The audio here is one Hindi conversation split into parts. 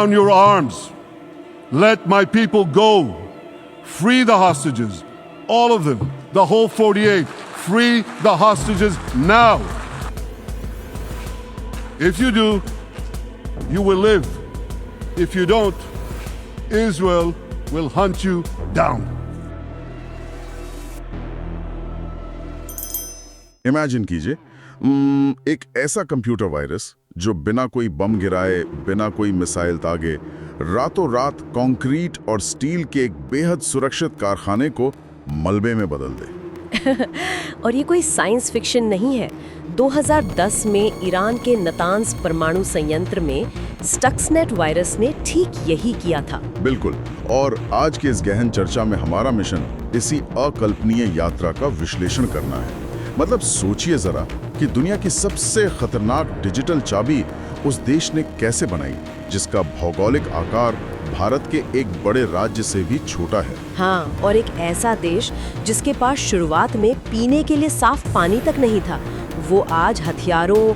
down your arms. Let my people go. Free the hostages. All of them. The whole 48. Free the hostages now. If you do, you will live. If you don't, Israel will hunt you down. Imagine कीजिए एक ऐसा कंप्यूटर वायरस जो बिना कोई बम गिराए, बिना कोई मिसाइल दागे, रातों रात कंक्रीट और स्टील के एक बेहद सुरक्षित कारखाने को मलबे में बदल दे। और ये कोई साइंस फिक्शन नहीं है। 2010 में ईरान के नतांज परमाणु संयंत्र में स्टक्सनेट वायरस ने ठीक यही किया था। बिल्कुल। और आज के इस गहन चर्चा में हमारा मिशन इसी अकल्पनीय यात्रा का विश्लेषण करना है। मतलब सोचिए जरा कि दुनिया की सबसे खतरनाक डिजिटल चाबी उस देश ने कैसे बनाई जिसका भौगोलिक आकार भारत के एक बड़े राज्य से भी छोटा है। हाँ, और एक ऐसा देश जिसके पास शुरुआत में पीने के लिए साफ पानी तक नहीं था, वो आज हथियारों,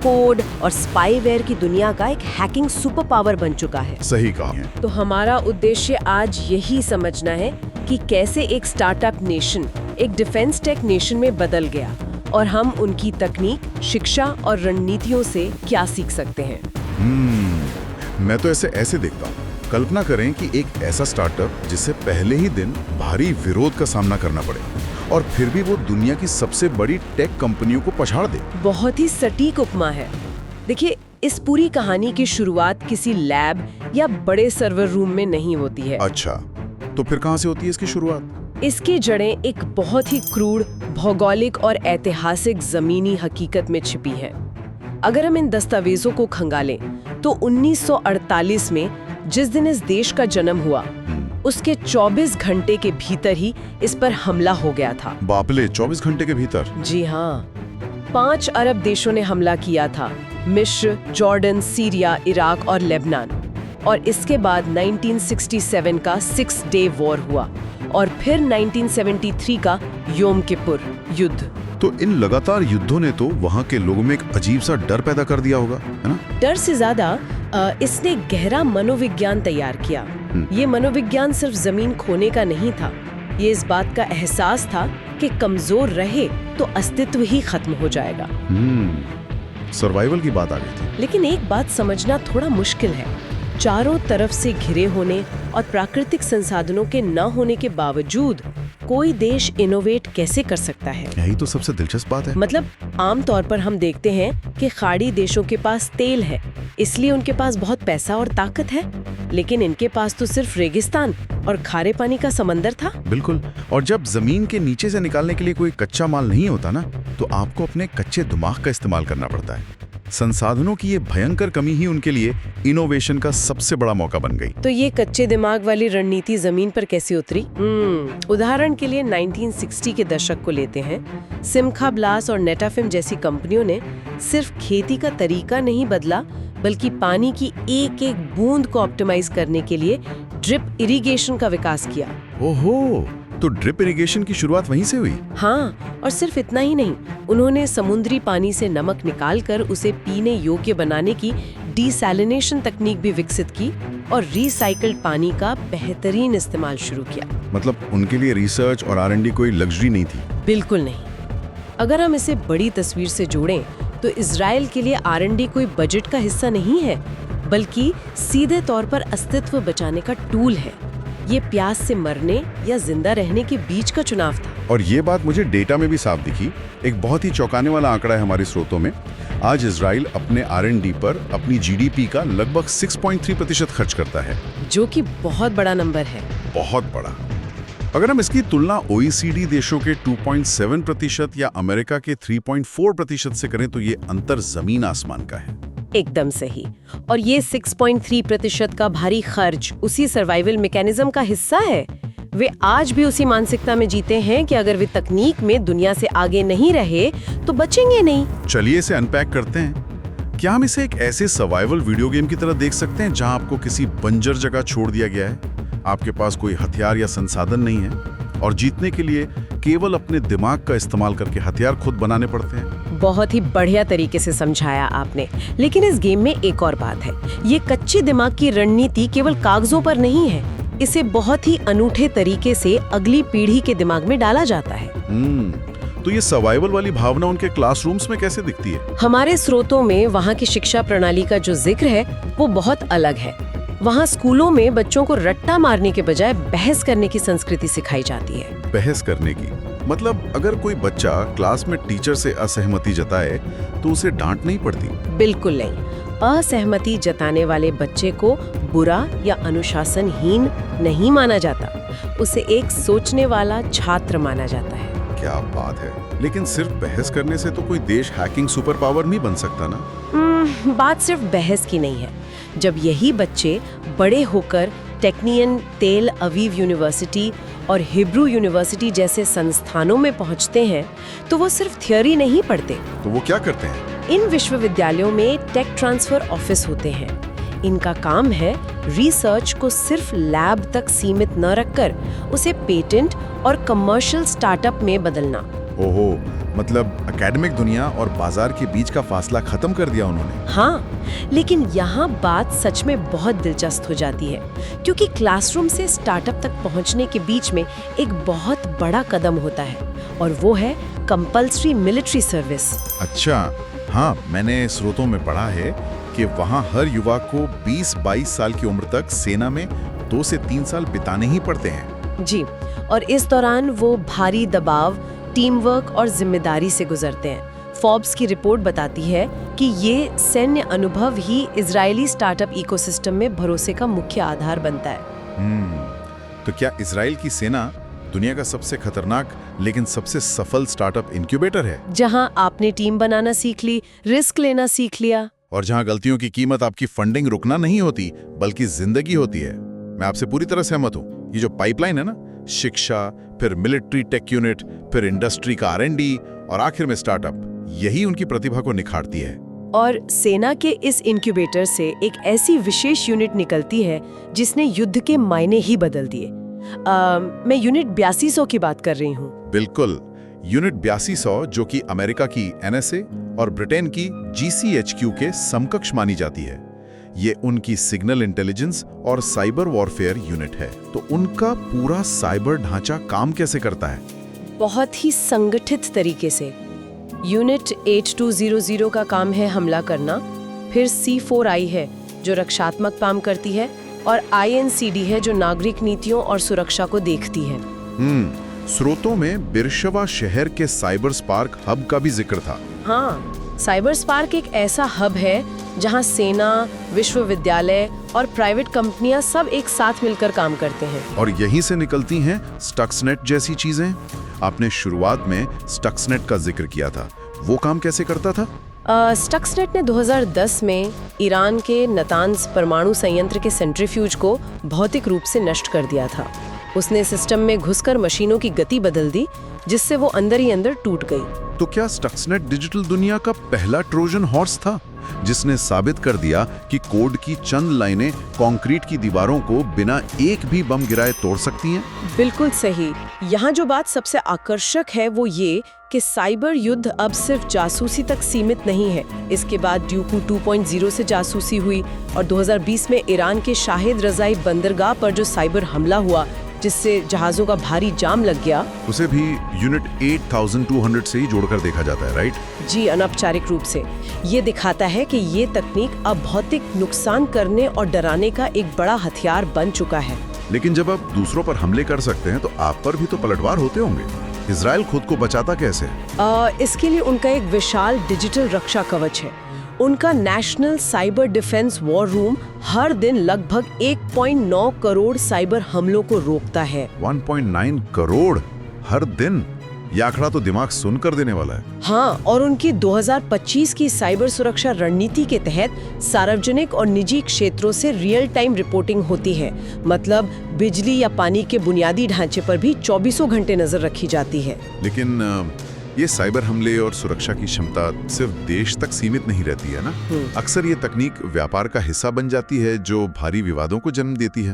कोड और स्पाईवेयर की दुनिया का एक हैकिंग सुपर पावर बन चुका है। सही कहा है। तो हमारा उद्देश्य आज यही समझना है कि कैसे एक स्टार्टअप नेशन एक डिफेंस टेक नेशन में बदल गया और हम उनकी तकनीक, शिक्षा और रणनीतियों से क्या सीख सकते हैं। मैं तो ऐसे देखता हूँ। कल्पना करें कि एक ऐसा स्टार्टअप जिसे पहले ही दिन भारी विरोध का सामना करना पड़े और फिर भी वो दुनिया की सबसे बड़ी टेक कंपनियों को पछाड़ दे। बहुत ही सटीक उपमा है। देखिए, इस पूरी कहानी की शुरुआत किसी लैब या बड़े सर्वर रूम में नहीं होती है। अच्छा, तो फिर कहाँ से होती है इसकी शुरुआत? इसकी जड़ें एक बहुत ही क्रूर भौगोलिक और ऐतिहासिक जमीनी हकीकत में छिपी है। अगर हम इन दस्तावेजों को खंगालें तो 1948 में जिस दिन इस देश का जन्म हुआ, उसके 24 घंटे के भीतर ही इस पर हमला हो गया था। बाप रे, 24 घंटे के भीतर? जी हाँ, 5 अरब देशों ने हमला किया था। मिस्र, जॉर्डन, सीरिया, इराक और लेबनान। और इसके बाद 1967 का 6 डे वॉर हुआ और फिर 1973 का योम किपुर युद्ध। तो इन लगातार युद्धों ने तो वहाँ के लोगों में एक अजीब सा डर पैदा कर दिया होगा, है ना? डर से ज्यादा इसने गहरा मनोविज्ञान तैयार किया। ये मनोविज्ञान सिर्फ जमीन खोने का नहीं था, ये इस बात का एहसास था कि कमजोर रहे तो अस्तित्व ही खत्म हो जाएगा। सर्वाइवल की बात आ गई थी। लेकिन एक बात समझना थोड़ा मुश्किल है। चारों तरफ से घिरे होने और प्राकृतिक संसाधनों के न होने के बावजूद कोई देश इनोवेट कैसे कर सकता है? यही तो सबसे दिलचस्प बात है। मतलब आमतौर पर हम देखते हैं कि खाड़ी देशों के पास तेल है, इसलिए उनके पास बहुत पैसा और ताकत है, लेकिन इनके पास तो सिर्फ रेगिस्तान और खारे पानी का समंदर था। बिल्कुल। और जब जमीन के नीचे से निकालने के लिए कोई कच्चा माल नहीं होता ना, तो आपको अपने कच्चे दिमाग का इस्तेमाल करना पड़ता है। संसाधनों की ये भयंकर कमी ही उनके लिए इनोवेशन का सबसे बड़ा मौका बन गई। तो ये कच्चे दिमाग वाली रणनीति जमीन पर कैसे उतरी? उदाहरण के लिए 1960 के दशक को लेते हैं। सिमखा ब्लास और नेटाफिम जैसी कंपनियों ने सिर्फ खेती का तरीका नहीं बदला, बल्कि पानी की एक एक बूंद को ऑप्टिमाइज करने के लिए ड्रिप इरिगेशन का विकास किया। ओहो, तो ड्रिप इरिगेशन की शुरुआत वहीं से हुई? हाँ, और सिर्फ इतना ही नहीं, उन्होंने समुद्री पानी से नमक निकालकर उसे पीने योग्य बनाने की डिसैलिनेशन तकनीक भी विकसित की और रिसाइकल्ड पानी का बेहतरीन इस्तेमाल शुरू किया। मतलब उनके लिए रिसर्च और R&D कोई लग्जरी नहीं थी? बिल्कुल नहीं। अगर हम इसे बड़ी तस्वीर से जोड़ें तो इजराइल के लिए R&D कोई बजट का हिस्सा नहीं है, बल्कि सीधे तौर पर अस्तित्व बचाने का टूल है। ये प्यास से मरने या जिंदा रहने के बीच का चुनाव था। और ये बात मुझे डेटा में भी साफ दिखी। एक बहुत ही चौंकाने वाला आंकड़ा है हमारे स्रोतों में। आज इजराइल अपने R&D पर अपनी GDP का लगभग 6.3% खर्च करता है, जो कि बहुत बड़ा नंबर है। बहुत बड़ा। अगर हम इसकी तुलना OECD देशों के 2.7% या अमेरिका के 3.4% से करें तो ये अंतर जमीन आसमान का है। एकदम सही। और ये 6.3% का भारी खर्च उसी सर्वाइवल मैकेनिज्म का हिस्सा है। वे आज भी उसी मानसिकता में जीते हैं कि अगर वे तकनीक में दुनिया से आगे नहीं रहे तो बचेंगे नहीं। चलिए इसे अनपैक करते हैं। क्या हम इसे एक ऐसे सर्वाइवल वीडियो गेम की तरह देख सकते हैं जहां आपको किसी बंजर जगह छोड़ दिया गया है, आपके पास कोई हथियार या संसाधन नहीं है और जीतने के लिए केवल अपने दिमाग का इस्तेमाल करके हथियार खुद बनाने पड़ते हैं? बहुत ही बढ़िया तरीके से समझाया आपने। लेकिन इस गेम में एक और बात है, ये कच्चे दिमाग की रणनीति केवल कागजों पर नहीं है, इसे बहुत ही अनूठे तरीके से अगली पीढ़ी के दिमाग में डाला जाता है। तो ये सर्वाइवल वाली भावना उनके क्लासरूम्स में कैसे दिखती है? हमारे स्रोतों में वहाँ की शिक्षा प्रणाली का जो जिक्र है वो बहुत अलग है। वहाँ स्कूलों में बच्चों को रट्टा मारने के बजाय बहस करने की संस्कृति सिखाई जाती है। बहस करने की मतलब अगर कोई बच्चा क्लास में टीचर से असहमति जताए तो उसे डांट नहीं पड़ती? बिल्कुल नहीं। असहमति जताने वाले बच्चे को बुरा या अनुशासनहीन नहीं माना जाता, उसे एक सोचने वाला छात्र माना जाता है। क्या बात है। लेकिन सिर्फ बहस करने से तो कोई देश हैकिंग सुपर पावर नहीं बन सकता ना? बात सिर्फ बहस की नहीं है। जब यही बच्चे बड़े होकर टेक्नियन तेल अवीव यूनिवर्सिटी और हिब्रू यूनिवर्सिटी जैसे संस्थानों में पहुंचते हैं तो वो सिर्फ थ्योरी नहीं पढ़ते। तो वो क्या करते हैं? इन विश्वविद्यालयों में टेक ट्रांसफर ऑफिस होते हैं। इनका काम है रिसर्च को सिर्फ लैब तक सीमित न रखकर उसे पेटेंट और कमर्शियल स्टार्टअप में बदलना। ओहो, मतलब एकेडमिक दुनिया और बाजार के बीच का फासला खत्म कर दिया उन्होंने। हाँ, लेकिन यहाँ बात सच में बहुत दिलचस्प हो जाती है, क्योंकि क्लासरूम से स्टार्टअप तक पहुँचने के बीच में एक बहुत बड़ा कदम होता है और वो है कंपल्सरी मिलिट्री सर्विस। अच्छा, हाँ, मैंने स्रोतों में पढ़ा है कि वहाँ हर युवा को 20-22 साल की उम्र तक सेना में 2 से 3 साल बिताने ही पड़ते हैं। जी, और इस दौरान वो भारी दबाव, टीम वर्क और जिम्मेदारी से गुजरते हैं। फोर्ब्स की रिपोर्ट बताती है कि ये सैन्य अनुभव ही इजरायली स्टार्टअप इकोसिस्टम में भरोसे का मुख्य आधार बनता है। तो क्या इजराइल की सेना दुनिया का सबसे खतरनाक लेकिन सबसे सफल स्टार्टअप इंक्यूबेटर है? जहां आपने टीम बनाना सीख ली, रिस्क लेना सीख लिया, और जहां गलतियों की कीमत आपकी फंडिंग रुकना नहीं होती बल्कि जिंदगी होती है। मैं आपसे पूरी तरह सहमत हूँ। ये जो पाइपलाइन है ना, शिक्षा, फिर मिलिट्री टेक यूनिट, फिर इंडस्ट्री का R&D और आखिर में स्टार्टअप, यही उनकी प्रतिभा को निखारती है। और सेना के इस इंक्यूबेटर से एक ऐसी विशेष यूनिट निकलती है जिसने युद्ध के मायने ही बदल दिए। मैं यूनिट 8200 की बात कर रही हूँ। बिल्कुल, यूनिट 8200 जो कि अमेरिका की NSA और ब्रिटेन की GCHQ के समकक्ष मानी जाती है। ये उनकी सिग्नल इंटेलिजेंस और साइबर वॉरफेयर यूनिट है। तो उनका पूरा साइबर ढांचा काम कैसे करता है? बहुत ही संगठित तरीके से। यूनिट 8200 का काम है हमला करना, फिर C4I है जो रक्षात्मक काम करती है, और INCD है जो नागरिक नीतियों और सुरक्षा को देखती है। स्रोतों में बिरशवा शहर के साइबर स्पार्क हब का भी जिक्र था। हाँ, साइबर स्पार्क एक ऐसा हब है जहां सेना, विश्वविद्यालय और प्राइवेट कंपनियां सब एक साथ मिलकर काम करते हैं। और यहीं से निकलती हैं स्टक्सनेट जैसी चीजें। आपने शुरुआत में स्टक्सनेट का जिक्र किया था, वो काम कैसे करता था? स्टक्सनेट ने 2010 में ईरान के नतान्ज परमाणु संयंत्र के सेंट्रीफ्यूज को भौतिक रूप से नष्ट कर दिया था। उसने सिस्टम में घुसकर मशीनों की गति बदल दी, जिससे वो अंदर ही अंदर टूट गई। तो क्या स्टक्सनेट डिजिटल दुनिया का पहला ट्रोजन हॉर्स था, जिसने साबित कर दिया कि कोड की चंद लाइनें कंक्रीट की दीवारों को बिना एक भी बम गिराए तोड़ सकती हैं? बिल्कुल सही। यहाँ जो बात सबसे आकर्षक है वो ये कि साइबर युद्ध अब सिर्फ जासूसी तक सीमित नहीं है। इसके बाद ड्यूकू 2.0 से जासूसी हुई, और 2020 में ईरान के शाहिद रजाई बंदरगाह पर जो साइबर हमला हुआ जिससे जहाजों का भारी जाम लग गया, उसे भी यूनिट 8200 से ही जोड़कर देखा जाता है, राइट? जी, अनौपचारिक रूप से। ये दिखाता है कि ये तकनीक अब भौतिक नुकसान करने और डराने का एक बड़ा हथियार बन चुका है। लेकिन जब आप दूसरों पर हमले कर सकते हैं तो आप पर भी तो पलटवार होते होंगे। इजराइल खुद को बचाता कैसे? इसके लिए उनका एक विशाल डिजिटल रक्षा कवच है। उनका national cyber defence war room हर दिन लगभग 1.9 करोड़ साइबर हमलों को रोकता है। 1.9 करोड़ हर दिन? यह आंकड़ा तो दिमाग सुनकर देने वाला है। हाँ, और उनकी 2025 की साइबर सुरक्षा रणनीति के तहत सार्वजनिक और निजी क्षेत्रों से रियल टाइम रिपोर्टिंग होती है। मतलब बिजली या पानी के बुनियादी ढांचे पर भी 24 घंटे नजर रखी जाती है। लेकिन ये साइबर हमले और सुरक्षा की क्षमता सिर्फ देश तक सीमित नहीं रहती है ना। अक्सर ये तकनीक व्यापार का हिस्सा बन जाती है जो भारी विवादों को जन्म देती है।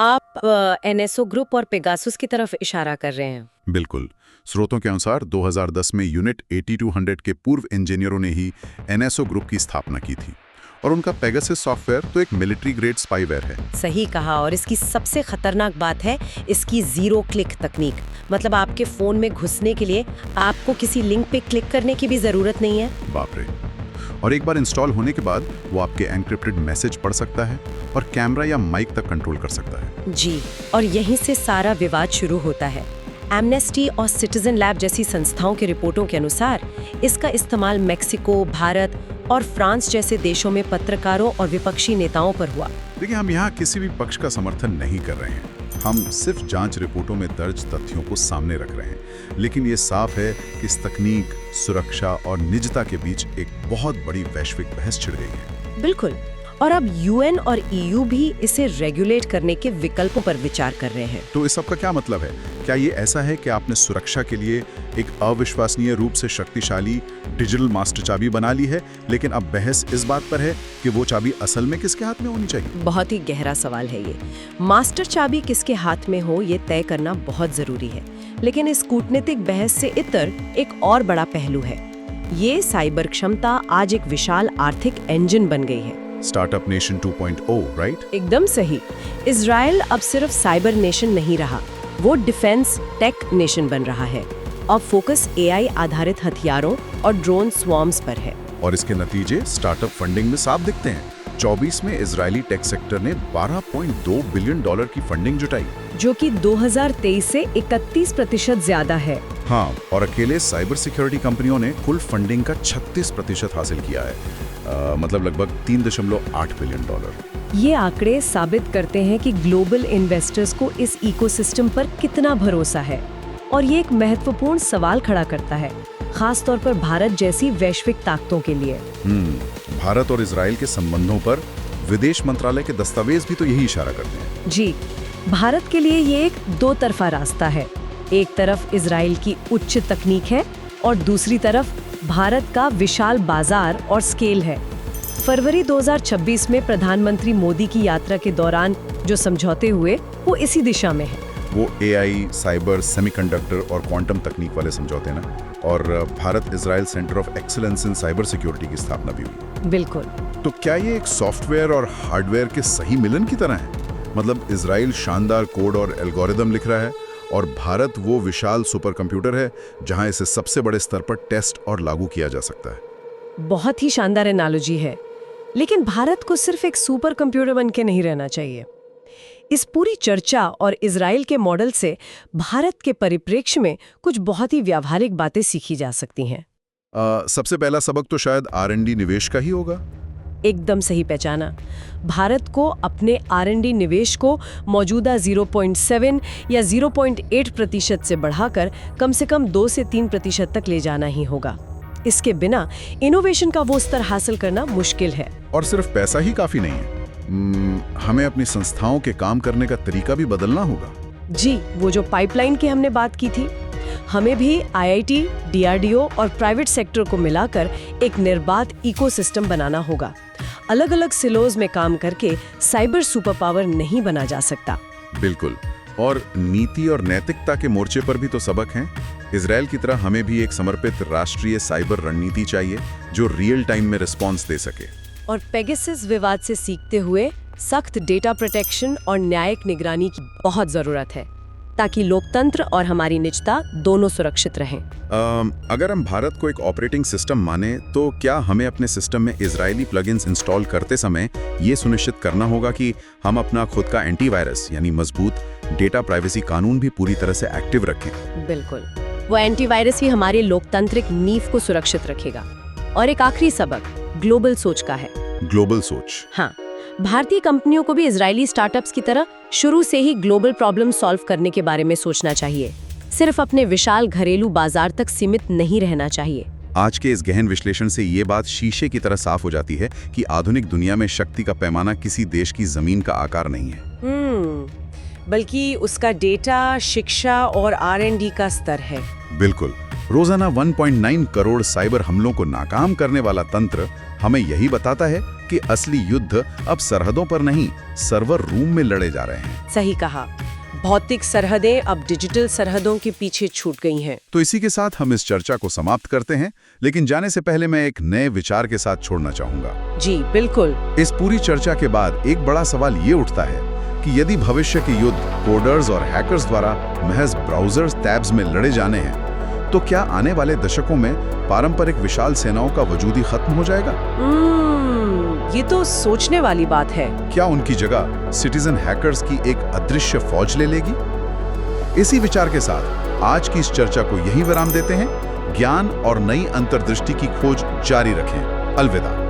आप एनएसओ ग्रुप और पेगासुस की तरफ इशारा कर रहे हैं। बिल्कुल। स्रोतों के अनुसार 2010 में यूनिट 8200 के पूर्व इंजीनियरों ने ही एनएसओ ग्रुप की स्थापना की थी और उनका पेगासस सॉफ्टवेयर तो एक मिलिट्री ग्रेड स्पाईवेयर है। सही कहा। और इसकी सबसे खतरनाक बात है इसकी जीरो क्लिक तकनीक। मतलब आपके फोन में घुसने के लिए आपको किसी लिंक पे क्लिक करने की भी जरूरत नहीं है। बाप रे। और एक बार इंस्टॉल होने के बाद वो आपके एन्क्रिप्टेड मैसेज पढ़ सकता है और कैमरा या माइक तक कंट्रोल कर सकता है। जी, और यहीं से सारा विवाद शुरू होता है। एमनेस्टी और सिटीजन लैब जैसी संस्थाओं की रिपोर्टों के अनुसार इसका इस्तेमाल मेक्सिको, भारत और फ्रांस जैसे देशों में पत्रकारों और विपक्षी नेताओं पर हुआ। देखिए, हम यहाँ किसी भी पक्ष का समर्थन नहीं कर रहे हैं। हम सिर्फ जांच रिपोर्टों में दर्ज तथ्यों को सामने रख रहे हैं। लेकिन ये साफ है कि इस तकनीक, सुरक्षा और निजता के बीच एक बहुत बड़ी वैश्विक बहस छिड़ गई है। बिल्कुल। और अब यूएन और ईयू भी इसे रेगुलेट करने के विकल्पों पर विचार कर रहे हैं। तो इस सब का क्या मतलब है? क्या ये ऐसा है कि आपने सुरक्षा के लिए एक अविश्वसनीय रूप से शक्तिशाली डिजिटल मास्टर चाबी बना ली है, लेकिन अब बहस इस बात पर है कि वो चाबी असल में किसके हाथ में होनी चाहिए? बहुत ही गहरा सवाल है ये। मास्टर चाबी किसके हाथ में हो ये तय करना बहुत जरूरी है। लेकिन इस कूटनीतिक बहस से इतर एक और बड़ा पहलू है। ये साइबर क्षमता आज एक विशाल आर्थिक इंजन बन गई है। Startup nation 2.0, right? एकदम सही। इजराइल अब सिर्फ साइबर नेशन नहीं रहा, वो डिफेंस टेक नेशन बन रहा है। अब फोकस एआई आधारित हथियारों और ड्रोन स्वॉर्म्स पर है। और इसके नतीजे स्टार्टअप फंडिंग में साफ दिखते हैं। 24 में इजरायली टेक सेक्टर ने $12.2 बिलियन की फंडिंग जुटाई, जो कि 2023 से 31% ज्यादा है। हाँ, और अकेले साइबर सिक्योरिटी कंपनियों ने कुल फंडिंग का 36% हासिल किया है। मतलब लगभग $3.8 बिलियन। ये आंकड़े साबित करते हैं कि ग्लोबल इन्वेस्टर्स को इस इकोसिस्टम पर कितना भरोसा है। और ये एक महत्वपूर्ण सवाल खड़ा करता है, खास तौर पर भारत जैसी वैश्विक ताकतों के लिए। भारत और इजराइल के संबंधों पर विदेश मंत्रालय के दस्तावेज भी तो यही इशारा करते हैं। जी, भारत के लिए ये एक दो तरफा रास्ता है। एक तरफ इजराइल की उच्च तकनीक है और दूसरी तरफ भारत का विशाल बाजार और स्केल है। फरवरी 2026 में प्रधानमंत्री मोदी की यात्रा के दौरान जो समझौते हुए वो इसी दिशा में है। वो एआई, साइबर, सेमीकंडक्टर और क्वांटम तकनीक वाले समझौते ना। और Bharat Israel centre of excellence in cyber security की स्थापना भी हुई। बिल्कुल। तो क्या ये एक सॉफ्टवेयर और हार्डवेयर के सही मिलन की तरह है? मतलब इजराइल शानदार कोड और एल्गोरिदम लिख रहा है और भारत वो विशाल सुपर कंप्यूटर है जहां इसे सबसे बड़े स्तर पर टेस्ट और लागू किया जा सकता है। बहुत ही शानदार एनालॉजी है। लेकिन भारत को सिर्फ एक सुपर कंप्यूटर बन के नहीं रहना चाहिए। इस पूरी चर्चा और इजराइल के मॉडल से भारत के परिप्रेक्ष्य में कुछ बहुत ही व्यावहारिक बातें सीखी जा सकती हैं। सबसे पहला सबक तो शायद R&D निवेश का ही होगा। एकदम सही पहचाना। भारत को अपने R&D निवेश को मौजूदा 0.7 या 0.8% से बढ़ाकर कम से कम 2 से 3% तक ले जाना ही होगा। इसके बिना इनोवेशन का वो स्तर हासिल करना मुश्किल है। और सिर्फ पैसा ही काफी नहीं है। हमें अपनी संस्थाओं के काम करने का तरीका भी बदलना होगा। जी, वो जो पाइपलाइन की हमने बात की थी, हमें भी IIT, DRDO और प्राइवेट सेक्टर को मिलाकर एक निर्बाध इकोसिस्टम बनाना होगा। अलग अलग सिलोज में काम करके साइबर सुपर पावर नहीं बना जा सकता। बिल्कुल। और नीति और नैतिकता के मोर्चे पर भी तो सबक हैं। इजराइल की तरह हमें भी एक समर्पित राष्ट्रीय साइबर रणनीति चाहिए जो रियल टाइम में रिस्पॉन्स दे सके। और पेगासस विवाद से सीखते हुए सख्त डेटा प्रोटेक्शन और न्यायिक निगरानी की बहुत जरूरत है, ताकि लोकतंत्र और हमारी निजता दोनों सुरक्षित रहें। अगर हम भारत को एक ऑपरेटिंग सिस्टम माने तो क्या हमें अपने सिस्टम में इजरायली प्लगइन्स इंस्टॉल करते समय ये सुनिश्चित करना होगा कि हम अपना खुद का एंटीवायरस यानी मजबूत डेटा प्राइवेसी कानून भी पूरी तरह से एक्टिव रखें? बिल्कुल। वो एंटीवायरस ही हमारे लोकतांत्रिक नींव को सुरक्षित रखेगा। और एक आखिरी सबक ग्लोबल सोच का है। ग्लोबल सोच? हाँ, भारतीय कंपनियों को भी इजरायली स्टार्टअप्स की तरह शुरू से ही ग्लोबल प्रॉब्लम सॉल्व करने के बारे में सोचना चाहिए। सिर्फ अपने विशाल घरेलू बाजार तक सीमित नहीं रहना चाहिए। आज के इस गहन विश्लेषण से ये बात शीशे की तरह साफ हो जाती है कि आधुनिक दुनिया में शक्ति का पैमाना किसी देश की जमीन का आकार नहीं है, बल्कि उसका डेटा, शिक्षा और R&D का स्तर है। बिल्कुल। रोजाना 1.9 करोड़ साइबर हमलों को नाकाम करने वाला तंत्र हमें यही बताता है कि असली युद्ध अब सरहदों पर नहीं, सर्वर रूम में लड़े जा रहे हैं। सही कहा, भौतिक सरहदें अब डिजिटल सरहदों के पीछे छूट गई हैं। तो इसी के साथ हम इस चर्चा को समाप्त करते हैं, लेकिन जाने से पहले मैं एक नए विचार के साथ छोड़ना चाहूंगा। जी बिल्कुल। इस पूरी चर्चा के बाद एक बड़ा सवाल ये उठता है कि यदि भविष्य के युद्ध कोडर्स और हैकर्स द्वारा महज ब्राउजर्स टैब्स में लड़े जाने हैं, तो क्या आने वाले दशकों में पारंपरिक विशाल सेनाओं का वजूद ही खत्म हो जाएगा? ये तो सोचने वाली बात है। क्या उनकी जगह सिटीजन हैकर्स की एक अदृश्य फौज ले लेगी? इसी विचार के साथ आज की इस चर्चा को यहीं विराम देते हैं। ज्ञान और नई अंतर्दृष्टि की खोज जारी रखें। अलविदा।